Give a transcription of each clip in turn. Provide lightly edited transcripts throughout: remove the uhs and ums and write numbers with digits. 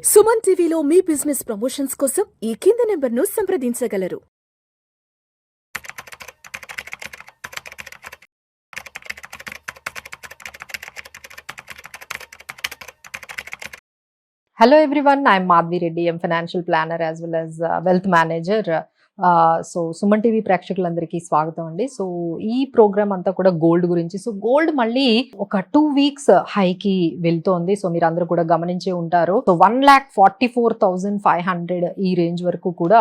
సుమన్ టీవీలో మీ business promotions కోసం ఈ కింది నెంబర్ను సంప్రదించగలరు. Hello everyone, I'm Madhvi Reddy. I'm financial planner as well as wealth manager. So Suman TV ప్రేక్షకులందరికీ స్వాగతం అండి. సో ఈ ప్రోగ్రామ్ అంతా కూడా గోల్డ్ గురించి. సో గోల్డ్ మళ్ళీ ఒక 2 weeks హైకి వెళ్తోంది. సో మీరు అందరూ కూడా గమనించే ఉంటారు. సో 1,44,500 ఈ రేంజ్ వరకు కూడా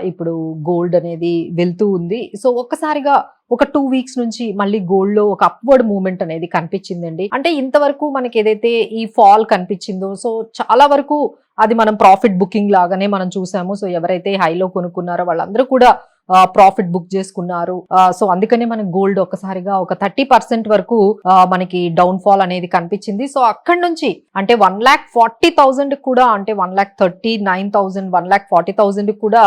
ఇప్పుడు గోల్డ్ అనేది వెళ్తూ ఉంది. సో ఒక్కసారిగా ఒక 2 weeks నుంచి మళ్ళీ గోల్డ్ లో ఒక అప్వర్డ్ మూవ్మెంట్ అనేది కనిపించిందండి. అంటే ఇంతవరకు మనకి ఏదైతే ఈ ఫాల్ కనిపించిందో సో చాలా వరకు అది మనం ప్రాఫిట్ బుకింగ్ లాగానే మనం చూసాము. సో ఎవరైతే హైలో కొనుక్కున్నారో వాళ్ళందరూ కూడా ప్రాఫిట్ బుక్ చేసుకున్నారు. సో అందుకనే మనకి గోల్డ్ ఒక్కసారిగా ఒక 30% వరకు మనకి డౌన్ ఫాల్ అనేది కనిపించింది. సో అక్కడి నుంచి అంటే 1,40,000 కూడా అంటే 1,39,000 1,40,000 కూడా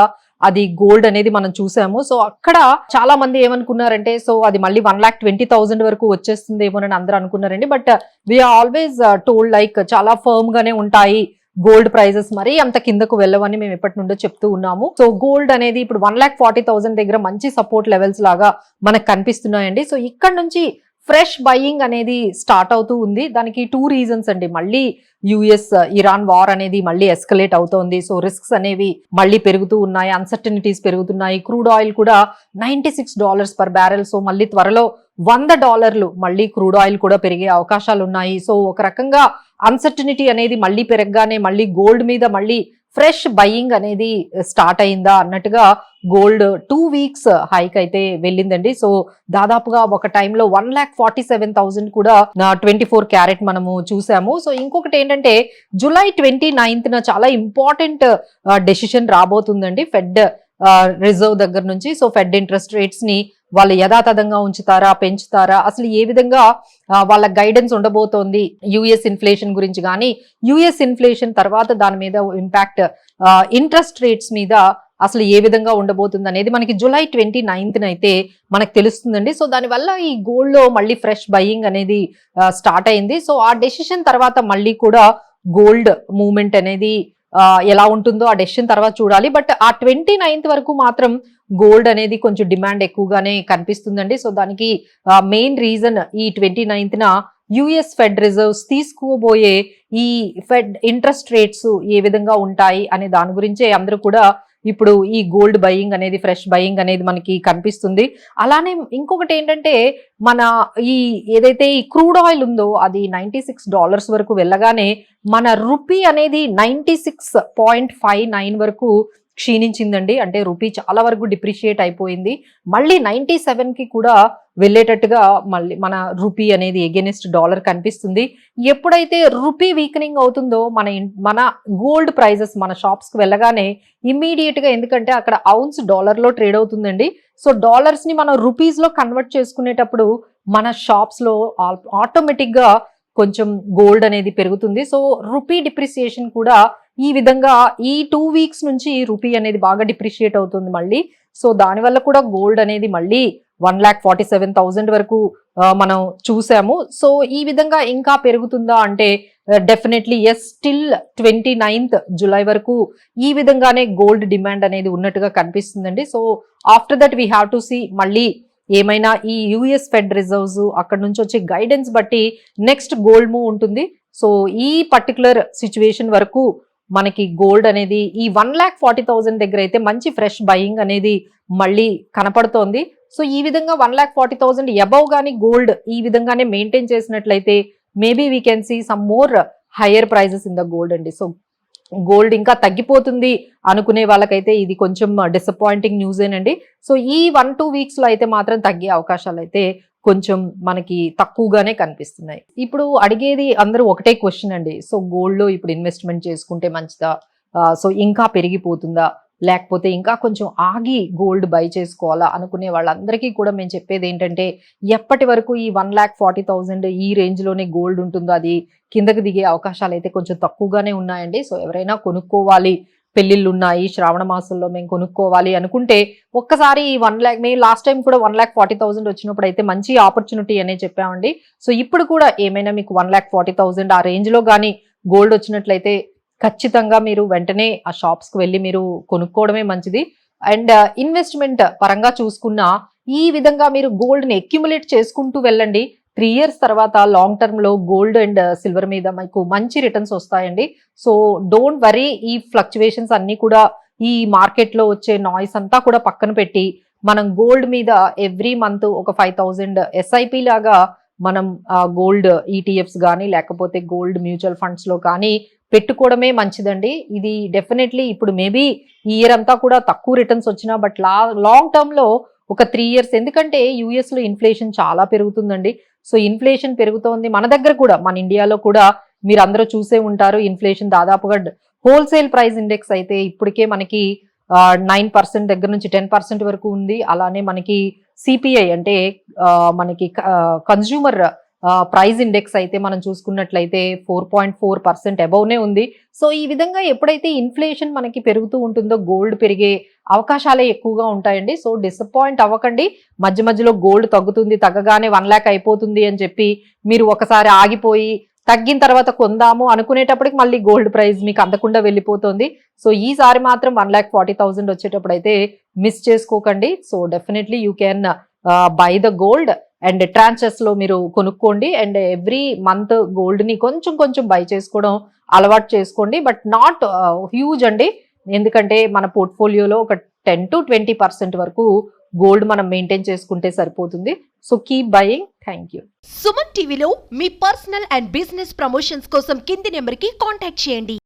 అది గోల్డ్ అనేది మనం చూసాము. సో అక్కడ చాలా మంది ఏమనుకున్నారంటే సో అది మళ్ళీ 1,20,000 వరకు వచ్చేస్తుందేమోనని అందరూ అనుకున్నారండి. But we are always told like చాలా ఫర్మ్ గానే ఉంటాయి గోల్డ్ ప్రైజెస్, మరి అంత కిందకు వెళ్ళవని మేము ఎప్పటి నుండో చెప్తూ ఉన్నాము. సో గోల్డ్ అనేది ఇప్పుడు 1,40,000 దగ్గర మంచి సపోర్ట్ లెవెల్స్ లాగా మనకు కనిపిస్తున్నాయండి. సో ఇక్కడ నుంచి ఫ్రెష్ బయింగ్ అనేది స్టార్ట్ అవుతూ ఉంది. దానికి 2 reasons అండి. మళ్ళీ యుఎస్ ఇరాన్ వార్ అనేది మళ్ళీ ఎస్కలేట్ అవుతోంది. సో రిస్క్స్ అనేవి మళ్ళీ పెరుగుతూ ఉన్నాయి, అన్సర్టనిటీస్ పెరుగుతున్నాయి. క్రూడ్ ఆయిల్ కూడా $96 per barrel. సో మళ్ళీ త్వరలో $100 మళ్ళీ క్రూడ్ ఆయిల్ కూడా పెరిగే అవకాశాలు ఉన్నాయి. సో ఒక రకంగా అన్సర్టనిటీ అనేది మళ్ళీ పెరగగానే మళ్ళీ గోల్డ్ మీద మళ్ళీ ఫ్రెష్ బయింగ్ అనేది స్టార్ట్ అయిందా అన్నట్టుగా గోల్డ్ 2 weeks హైక్ అయితే వెళ్ళిందండి. సో దాదాపుగా ఒక టైంలో 1,47,000 కూడా 24 క్యారెట్ మనము చూసాము. సో ఇంకొకటి ఏంటంటే జూలై 29th చాలా ఇంపార్టెంట్ డెసిషన్ రాబోతుందండి ఫెడ్ రిజర్వ్ దగ్గర నుంచి. సో ఫెడ్ ఇంట్రెస్ట్ రేట్స్ ని వాళ్ళు యథాతథంగా ఉంచుతారా, పెంచుతారా, అసలు ఏ విధంగా వాళ్ళ గైడెన్స్ ఉండబోతోంది యుఎస్ ఇన్ఫ్లేషన్ గురించి కానీ, యుఎస్ ఇన్ఫ్లేషన్ తర్వాత దాని మీద ఇంపాక్ట్ ఇంట్రెస్ట్ రేట్స్ మీద అసలు ఏ విధంగా ఉండబోతుంది అనేది మనకి జూలై 29th అయితే మనకు తెలుస్తుందండి. సో దానివల్ల ఈ గోల్డ్ లో మళ్ళీ ఫ్రెష్ బయింగ్ అనేది స్టార్ట్ అయింది. సో ఆ డెసిషన్ తర్వాత మళ్ళీ కూడా గోల్డ్ మూవ్మెంట్ అనేది ఎలా ఉంటుందో ఆ డెసిషన్ తర్వాత చూడాలి. బట్ ఆ 29th వరకు మాత్రం గోల్డ్ అనేది కొంచెం డిమాండ్ ఎక్కువగానే కనిపిస్తుందండి. సో దానికి మెయిన్ రీజన్ ఈ 29th యుఎస్ ఫెడ్ రిజర్వ్స్ తీసుకోబోయే ఈ ఫెడ్ ఇంట్రెస్ట్ రేట్స్ ఏ విధంగా ఉంటాయి అనే దాని గురించే అందరూ కూడా ఇప్పుడు ఈ గోల్డ్ బయింగ్ అనేది ఫ్రెష్ బయింగ్ అనేది మనకి కనిపిస్తుంది. అలానే ఇంకొకటి ఏంటంటే మన ఈ ఏదైతే ఈ క్రూడ్ ఆయిల్ ఉందో అది $96 వరకు వెళ్ళగానే మన రూపీ అనేది 96.59 వరకు క్షీణించిందండి. అంటే రూపీ చాలా వరకు డిప్రిషియేట్ అయిపోయింది. మళ్ళీ 97కి కూడా వెళ్ళేటట్టుగా మళ్ళీ మన రూపీ అనేది ఎగెనిస్ట్ డాలర్ కనిపిస్తుంది. ఎప్పుడైతే రూపీ వీకనింగ్ అవుతుందో మన గోల్డ్ ప్రైజెస్ మన షాప్స్ కి వెళ్ళగానే ఇమ్మీడియట్ గా, ఎందుకంటే అక్కడ ఔన్స్ డాలర్ లో ట్రేడ్ అవుతుందండి. సో డాలర్స్ ని మనం రూపీస్ లో కన్వర్ట్ చేసుకునేటప్పుడు మన షాప్స్ లో ఆటోమేటిక్ గా కొంచెం గోల్డ్ అనేది పెరుగుతుంది. సో రూపీ డిప్రిసియేషన్ కూడా ఈ విధంగా ఈ 2 weeks నుంచి రూపీ అనేది బాగా డిప్రిషియేట్ అవుతుంది మళ్ళీ. సో దానివల్ల కూడా గోల్డ్ అనేది మళ్ళీ 1,47,000 వరకు మనం చూసాము. సో ఈ విధంగా ఇంకా పెరుగుతుందా అంటే definitely yes, still 29th July వరకు ఈ విధంగానే గోల్డ్ డిమాండ్ అనేది ఉన్నట్టుగా కనిపిస్తుందండి. So after that we have to see మళ్ళీ ఏమైనా ఈ యుఎస్ ఫెడ్ రిజర్వ్స్ అక్కడ నుంచి వచ్చే గైడెన్స్ బట్టి నెక్స్ట్ గోల్డ్ మూవ్ ఉంటుంది. సో ఈ పర్టికులర్ సిచ్యువేషన్ వరకు మనకి గోల్డ్ అనేది ఈ 1,40,000 దగ్గర అయితే మంచి ఫ్రెష్ బయింగ్ అనేది మళ్ళీ కనపడుతోంది. సో ఈ విధంగా 1,40,000 అబౌవ్ గానీ గోల్డ్ ఈ విధంగానే మెయింటైన్ చేసినట్లయితే maybe we can see some more higher prices in the gold అండి. సో గోల్డ్ ఇంకా తగ్గిపోతుంది అనుకునే వాళ్ళకైతే ఇది కొంచెం డిసప్పాయింటింగ్ న్యూస్ ఏనండి. సో ఈ 1-2 weeks లో అయితే మాత్రం తగ్గే అవకాశాలు అయితే కొంచెం మనకి తక్కువగానే కనిపిస్తున్నాయి. ఇప్పుడు అడిగేది అందరూ ఒకటే క్వశ్చన్ అండి. సో గోల్డ్ లో ఇప్పుడు ఇన్వెస్ట్మెంట్ చేసుకుంటే మంచిదా, సో ఇంకా పెరిగిపోతుందా, లేకపోతే ఇంకా కొంచెం ఆగి గోల్డ్ బై చేసుకోవాలా అనుకునే వాళ్ళందరికీ కూడా మేము చెప్పేది ఏంటంటే ఎప్పటి వరకు ఈ 1,40,000 ఈ రేంజ్ లోనే గోల్డ్ ఉంటుందో అది కిందకి దిగే అవకాశాలు అయితే కొంచెం తక్కువగానే ఉన్నాయండి. సో ఎవరైనా కొనుక్కోవాలి, పెళ్లిళ్ళు ఉన్నాయి, శ్రావణ మాసంలో మేము కొనుక్కోవాలి అనుకుంటే ఒక్కసారి 1 lakh, మేము లాస్ట్ టైం కూడా 1,40,000 వచ్చినప్పుడు అయితే మంచి ఆపర్చునిటీ అనే చెప్పామండి. సో ఇప్పుడు కూడా ఏమైనా మీకు 1,40,000 ఆ రేంజ్ లో గానీ గోల్డ్ వచ్చినట్లయితే ఖచ్చితంగా మీరు వెంటనే ఆ షాప్స్ కి వెళ్ళి మీరు కొనుక్కోవడమే మంచిది. అండ్ ఇన్వెస్ట్మెంట్ పరంగా చూసుకున్నా ఈ విధంగా మీరు గోల్డ్ ని అక్యుములేట్ చేసుకుంటూ వెళ్ళండి. 3 years తర్వాత లాంగ్ టర్మ్ లో గోల్డ్ అండ్ సిల్వర్ మీద మీకు మంచి రిటర్న్స్ వస్తాయండి. సో డోంట్ వరీ, ఈ ఫ్లక్చువేషన్స్ అన్ని కూడా ఈ మార్కెట్ లో వచ్చే నాయిస్ అంతా కూడా పక్కన పెట్టి మనం గోల్డ్ మీద ఎవ్రీ మంత్ ఒక 5,000 SIP లాగా మనం గోల్డ్ ఈటీఎఫ్స్ కానీ లేకపోతే గోల్డ్ మ్యూచువల్ ఫండ్స్ లో కానీ పెట్టుకోవడమే మంచిదండి. ఇది డెఫినెట్లీ ఇప్పుడు మేబీ ఈ ఇయర్ అంతా కూడా తక్కువ రిటర్న్స్ వచ్చినా బట్ లాంగ్ టర్మ్ లో ఒక 3 years, ఎందుకంటే యుఎస్ లో ఇన్ఫ్లేషన్ చాలా పెరుగుతుందండి. సో ఇన్ఫ్లేషన్ పెరుగుతోంది, మన దగ్గర కూడా మన ఇండియాలో కూడా మీరు అందరూ చూసే ఉంటారు. ఇన్ఫ్లేషన్ దాదాపుగా హోల్సేల్ ప్రైస్ ఇండెక్స్ అయితే ఇప్పటికే మనకి 9% దగ్గర నుంచి 10% వరకు ఉంది. అలానే మనకి సిపిఐ అంటే మనకి కన్స్యూమర్ ప్రైస్ ఇండెక్స్ అయితే మనం చూసుకున్నట్లయితే 4.4% అబౌవ్నే ఉంది. సో ఈ విధంగా ఎప్పుడైతే ఇన్ఫ్లేషన్ మనకి పెరుగుతూ ఉంటుందో గోల్డ్ పెరిగే అవకాశాలే ఎక్కువగా ఉంటాయండి. సో డిసప్పాయింట్ అవ్వకండి. మధ్య మధ్యలో గోల్డ్ తగ్గుతుంది, తగ్గగానే 1 lakh అయిపోతుంది అని చెప్పి మీరు ఒకసారి ఆగిపోయి తగ్గిన తర్వాత కొందాము అనుకునేటప్పటికి మళ్ళీ గోల్డ్ ప్రైస్ మీకు అందకుండా వెళ్ళిపోతుంది. సో ఈసారి మాత్రం 1,40,000 వచ్చేటప్పుడు అయితే మిస్ చేసుకోకండి. So definitely you can buy the gold and tranches లో మీరు కొనుక్కోండి. అండ్ ఎవ్రీ మంత్ గోల్డ్ ని కొంచెం కొంచెం బై చేసుకోవడం అలవాటు చేసుకోండి, బట్ నాట్ హ్యూజ్ అండి. ఎందుకంటే మన పోర్ట్ఫోలియోలో ఒక 10 to 20% వరకు గోల్డ్ మనం మెయింటైన్ చేసుకుంటే సరిపోతుంది. So keep buying. Thank you. Suman టీవీలో మీ పర్సనల్ అండ్ బిజినెస్ ప్రమోషన్స్ కోసం కింది నెంబర్కి కాంటాక్ట్ చేయండి.